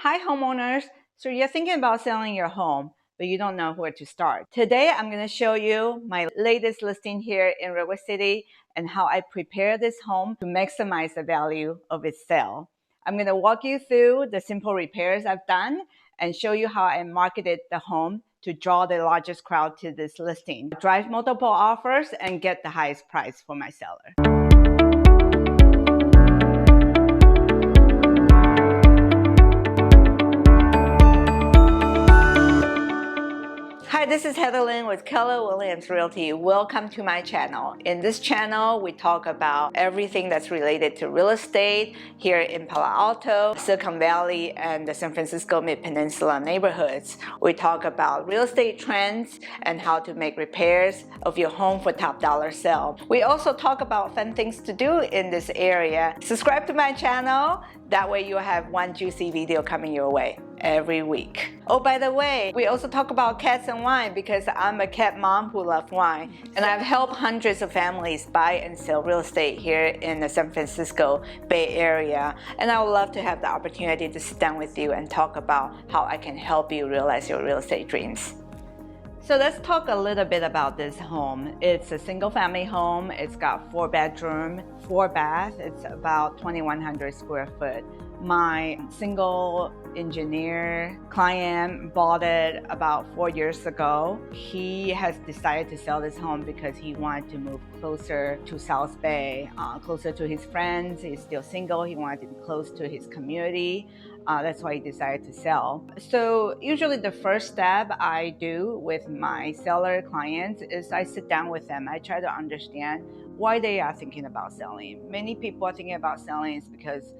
Hi, homeowners. So you're thinking about selling your home, but you don't know where to start. Today, I'm going to show you my latest listing here in Redwood City and how I prepare this home to maximize the value of its sale. I'm going to walk you through the simple repairs I've done and show you how I marketed the home to draw the largest crowd to this listing, drive multiple offers, and get the highest price for my seller. Hi, this is Heather Lynn with Keller Williams Realty. Welcome to my channel. In this channel, we talk about everything that's related to real estate here in Palo Alto, Silicon Valley, and the San Francisco Mid-Peninsula neighborhoods. We talk about real estate trends and how to make repairs of your home for top dollar sale. We also talk about fun things to do in this area. Subscribe to my channel. That way you'll have one juicy video coming your way every week. Oh, by the way, we also talk about cats and wine because I'm a cat mom who loves wine. And I've helped hundreds of families buy and sell real estate here in the San Francisco Bay Area. And I would love to have the opportunity to sit down with you and talk about how I can help you realize your real estate dreams. So let's talk a little bit about this home. It's a single family home. It's got 4 bedroom, 4 bath. It's about 2,100 square foot. My single engineer client bought it about 4 years ago. He has decided to sell this home because he wanted to move closer to South Bay, closer to his friends. He's still single. He wanted to be close to his community. That's why he decided to sell. So usually the first step I do with my seller clients is I sit down with them. I try to understand why they are thinking about selling. Many people are thinking about selling is because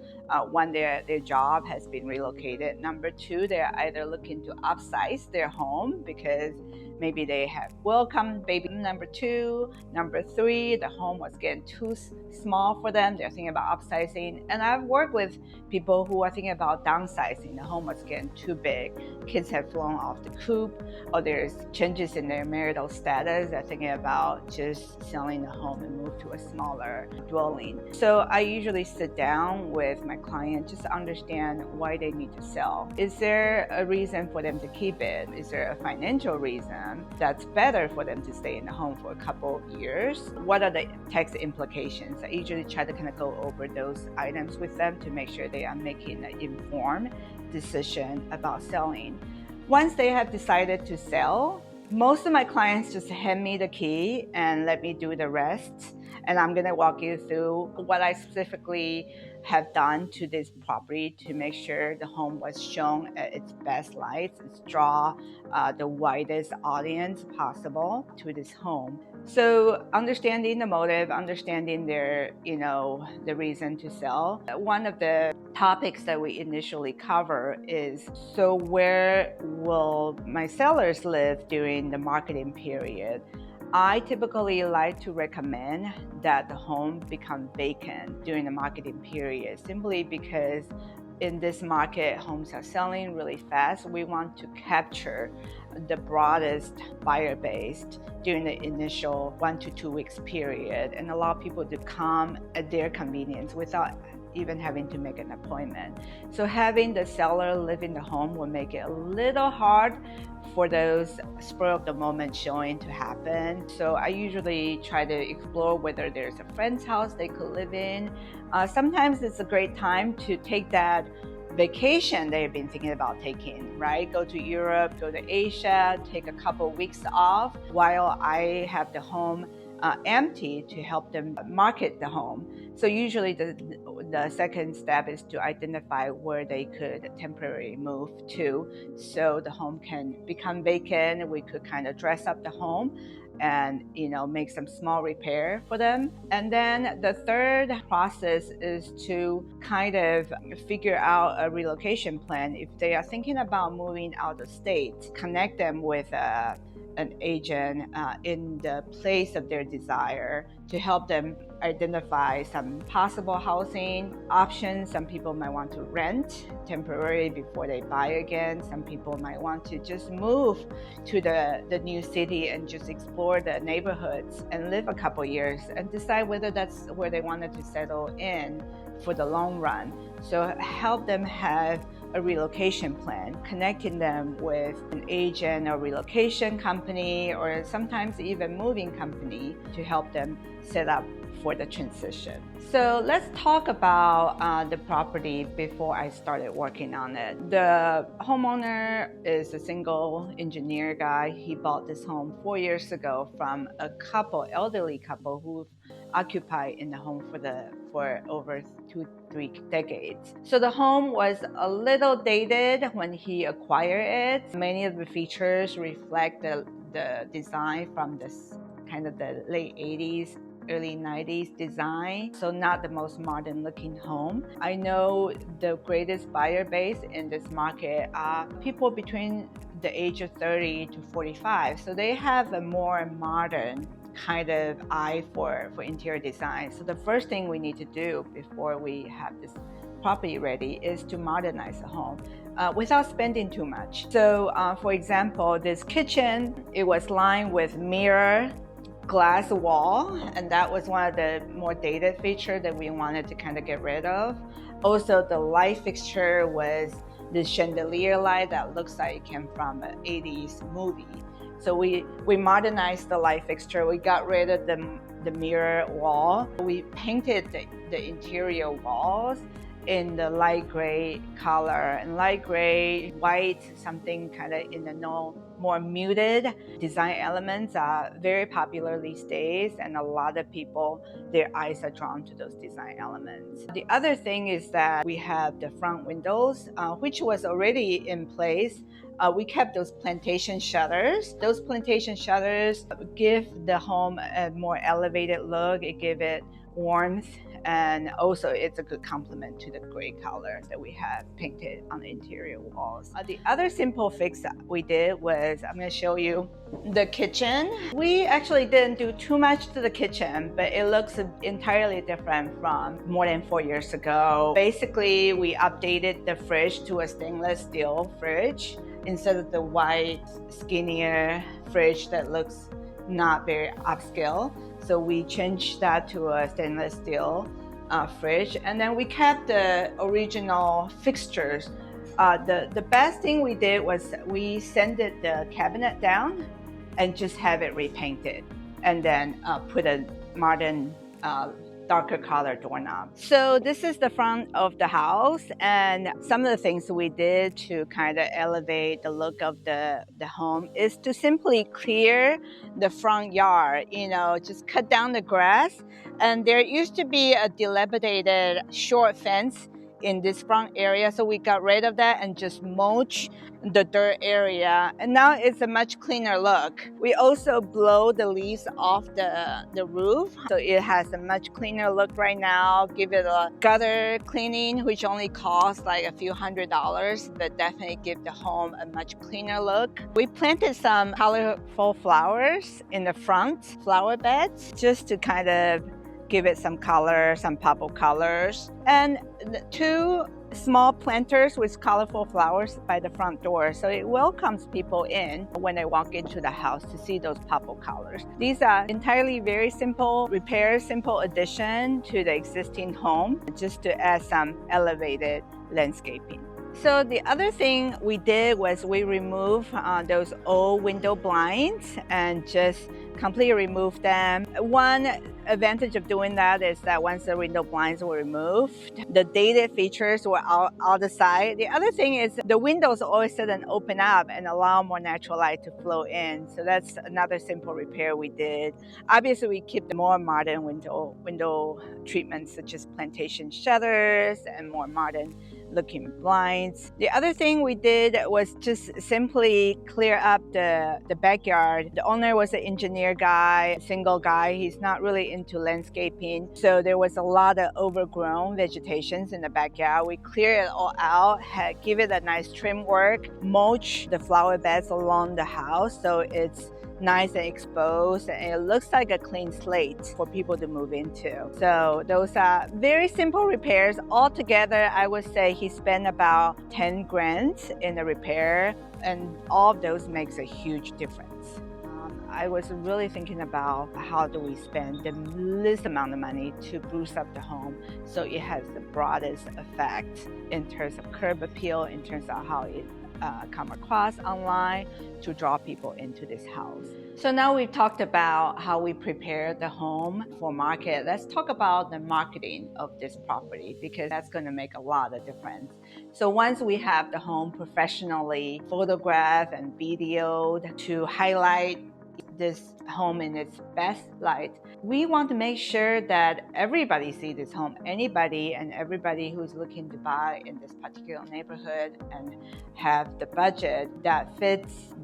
one, their job has been relocated. Number 2, they're either looking to upsize their home because maybe they have welcome baby. Number 2, number 3, the home was getting too small for them. They're thinking about upsizing. And I've worked with people who are thinking about downsizing. The home was getting too big. Kids have flown off the coop, or there's changes in their marital status. They're thinking about just selling the home and move to a smaller dwelling. So I usually sit down with my client just to understand why they need to sell. Is there a reason for them to keep it? Is there a financial reason that's better for them to stay in the home for a couple of years? What are the tax implications? I usually try to kind of go over those items with them to make sure they are making an informed decision about selling. Once they have decided to sell, most of my clients just hand me the key and let me do the rest. And I'm going to walk you through what I specifically have done to this property to make sure the home was shown at its best lights, and draw the widest audience possible to this home. So understanding the motive, understanding their, the reason to sell. One of the topics that we initially cover is, so where will my sellers live during the marketing period? I typically like to recommend that the home become vacant during the marketing period, simply because in this market, homes are selling really fast. We want to capture the broadest buyer base during the initial 1 to 2 weeks period and allow people to come at their convenience without even having to make an appointment. So having the seller live in the home will make it a little hard for those spur of the moment showing to happen. So I usually try to explore whether there's a friend's house they could live in. Sometimes it's a great time to take that vacation they've been thinking about taking, right? Go to Europe, go to Asia, take a couple weeks off while I have the home empty to help them market the home. So usually the second step is to identify where they could temporarily move to so the home can become vacant. We could kind of dress up the home and make some small repair for them. And then the third process is to kind of figure out a relocation plan. If they are thinking about moving out of state, connect them with an agent in the place of their desire to help them identify some possible housing options. Some people might want to rent temporarily before they buy again. Some people might want to just move to the new city and just explore the neighborhoods and live a couple years and decide whether that's where they wanted to settle in for the long run. So help them have a relocation plan, connecting them with an agent or relocation company, or sometimes even moving company to help them set up for the transition. So let's talk about the property before I started working on it. The homeowner is a single engineer guy. He bought this home 4 years ago from a couple, elderly couple, who occupied in the home for over 2-3 decades. So the home was a little dated when he acquired it. Many of the features reflect the design from this kind of the late 80s, early 90s design, so not the most modern looking home. I know the greatest buyer base in this market are people between the age of 30 to 45, so they have a more modern kind of eye for interior design. So the first thing we need to do before we have this property ready is to modernize the home without spending too much. So for example, this kitchen, it was lined with mirror glass wall, and that was one of the more dated features that we wanted to kind of get rid of. Also, the light fixture was this chandelier light that looks like it came from an 80s movie. So we modernized the light fixture. We got rid of the mirror wall. We painted the interior walls in the light gray color, and light gray, white, something kind of in the more muted design elements are very popular these days, and a lot of people, their eyes are drawn to those design elements. The other thing is that we have the front windows, which was already in place. We kept those plantation shutters. Those plantation shutters give the home a more elevated look. It gives it warmth, and also it's a good complement to the gray color that we have painted on the interior walls. The other simple fix that we did was, I'm going to show you the kitchen. We actually didn't do too much to the kitchen, but it looks entirely different from more than 4 years ago. Basically, we updated the fridge to a stainless steel fridge instead of the white, skinnier fridge that looks not very upscale. So we changed that to a stainless steel fridge, and then we kept the original fixtures. The best thing we did was we sanded the cabinet down and just have it repainted, and then put a modern darker color doorknob. So this is the front of the house, and some of the things we did to kind of elevate the look of the home is to simply clear the front yard, just cut down the grass. And there used to be a dilapidated short fence in this front area, so we got rid of that and just mulch the dirt area, and now it's a much cleaner look. We also blow the leaves off the roof, so it has a much cleaner look right now. Give it a gutter cleaning, which only costs like a few $100s, but definitely give the home a much cleaner look. We planted some colorful flowers in the front, flower beds, just to kind of give it some color, some pop of colors. And 2 small planters with colorful flowers by the front door, so it welcomes people in when they walk into the house to see those pop of colors. These are entirely very simple repairs, simple addition to the existing home, just to add some elevated landscaping. So the other thing we did was we removed those old window blinds and just completely removed them. One advantage of doing that is that once the window blinds were removed, the dated features were out the side. The other thing is the windows always suddenly open up and allow more natural light to flow in. So that's another simple repair we did. Obviously, we keep the more modern window treatments, such as plantation shutters and more modern looking blinds. The other thing we did was just simply clear up the backyard. The owner was an engineer guy, single guy. He's not really into landscaping, so there was a lot of overgrown vegetations in the backyard. We cleared it all out, give it a nice trim work, mulch the flower beds along the house so it's nice and exposed, and it looks like a clean slate for people to move into. So those are very simple repairs. Altogether, I would say he spent about 10 grand in the repair, and all of those makes a huge difference. I was really thinking about how do we spend the least amount of money to boost up the home so it has the broadest effect in terms of curb appeal, in terms of how it come across online to draw people into this house. So now we've talked about how we prepare the home for market. Let's talk about the marketing of this property, because that's going to make a lot of difference. So once we have the home professionally photographed and videoed to highlight this home in its best light, we want to make sure that everybody sees this home. Anybody and everybody who's looking to buy in this particular neighborhood and have the budget that fits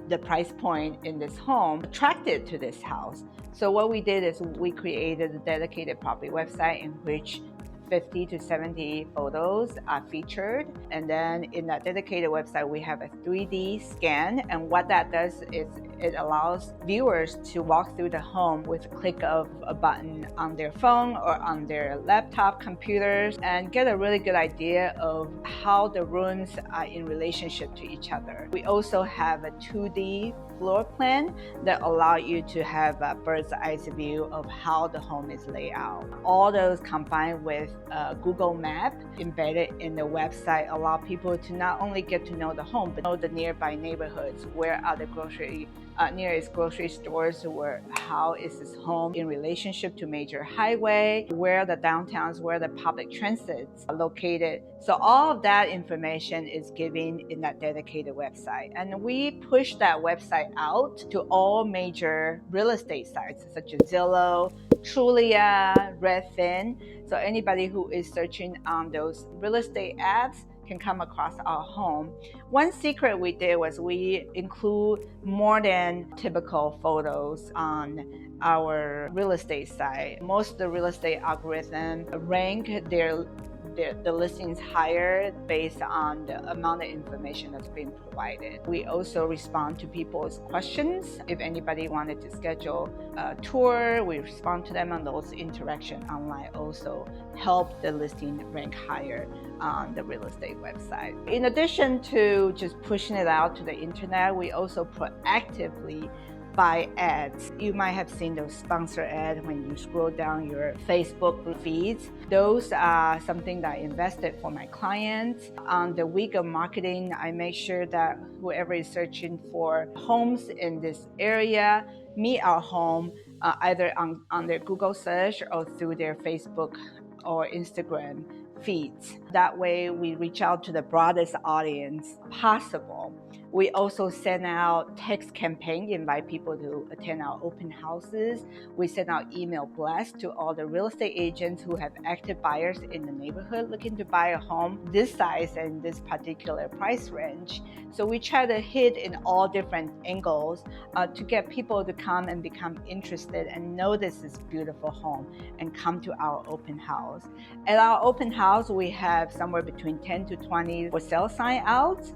the price point in this home attracted to this house. So what we did is we created a dedicated property website in which 50 to 70 photos are featured. And then in that dedicated website, we have a 3D scan. And what that does is it allows viewers to walk through the home with a click of a button on their phone or on their laptop computers and get a really good idea of how the rooms are in relationship to each other. We also have a 2D floor plan that allow you to have a bird's eye view of how the home is laid out. All those combined with a Google map embedded in the website allow people to not only get to know the home, but know the nearby neighborhoods. Where are the nearest grocery stores? How is this home in relationship to major highway? Where are the downtowns? Where the public transits are located? So all of that information is given in that dedicated website. And we push that website out to all major real estate sites such as Zillow, Trulia, Redfin. So anybody who is searching on those real estate apps can come across our home. One secret we did was we include more than typical photos on our real estate site. Most of the real estate algorithms rank the listings higher based on the amount of information that's being provided. We also respond to people's questions. If anybody wanted to schedule a tour, we respond to them, and those interaction online also help the listing rank higher on the real estate website. In addition to just pushing it out to the internet, we also proactively buy ads. You might have seen those sponsor ads when you scroll down your Facebook feeds. Those are something that I invested for my clients. On the week of marketing, I make sure that whoever is searching for homes in this area meet our home either on their Google search or through their Facebook or Instagram feeds. That way we reach out to the broadest audience possible. We also send out text campaign, invite people to attend our open houses. We send out email blasts to all the real estate agents who have active buyers in the neighborhood looking to buy a home this size and this particular price range. So we try to hit in all different angles to get people to come and become interested and notice this beautiful home and come to our open house. At our open house, we have somewhere between 10 to 20 for sale sign outs,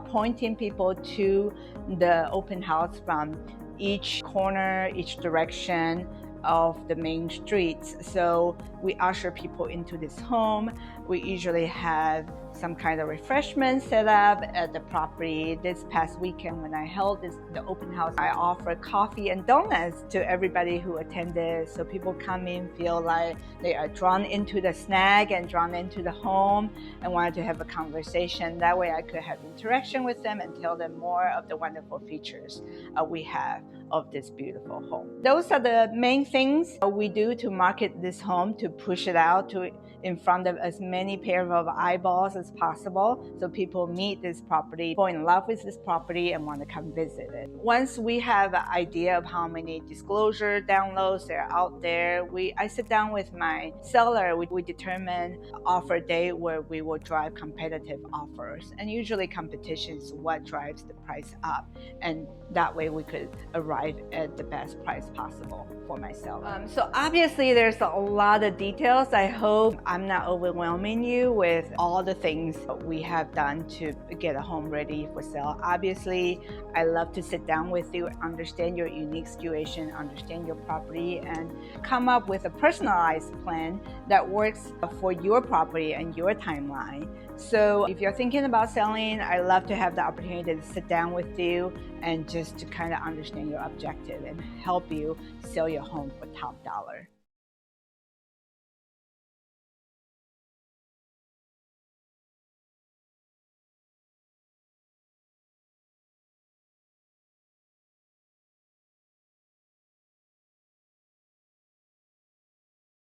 pointing people to the open house from each corner, each direction of the main streets. So we usher people into this home. We usually have some kind of refreshment set up at the property. This past weekend when I held the open house, I offered coffee and donuts to everybody who attended, so people come in, feel like they are drawn into the snack and drawn into the home and wanted to have a conversation. That way I could have interaction with them and tell them more of the wonderful features we have of this beautiful home. Those are the main things we do to market this home, to push it out to in front of as many pair of eyeballs as possible, so people meet this property, fall in love with this property, and want to come visit it. Once we have an idea of how many disclosure downloads there are out there, I sit down with my seller. We determine offer date where we will drive competitive offers, and usually competition is what drives the price up, and that way we could arrive at the best price possible for my seller. So obviously there's a lot of details. I hope I'm not overwhelming overwhelming you with all the things we have done to get a home ready for sale. Obviously, I love to sit down with you, understand your unique situation, understand your property, and come up with a personalized plan that works for your property and your timeline. So if you're thinking about selling, I love to have the opportunity to sit down with you and just to kind of understand your objective and help you sell your home for top dollar.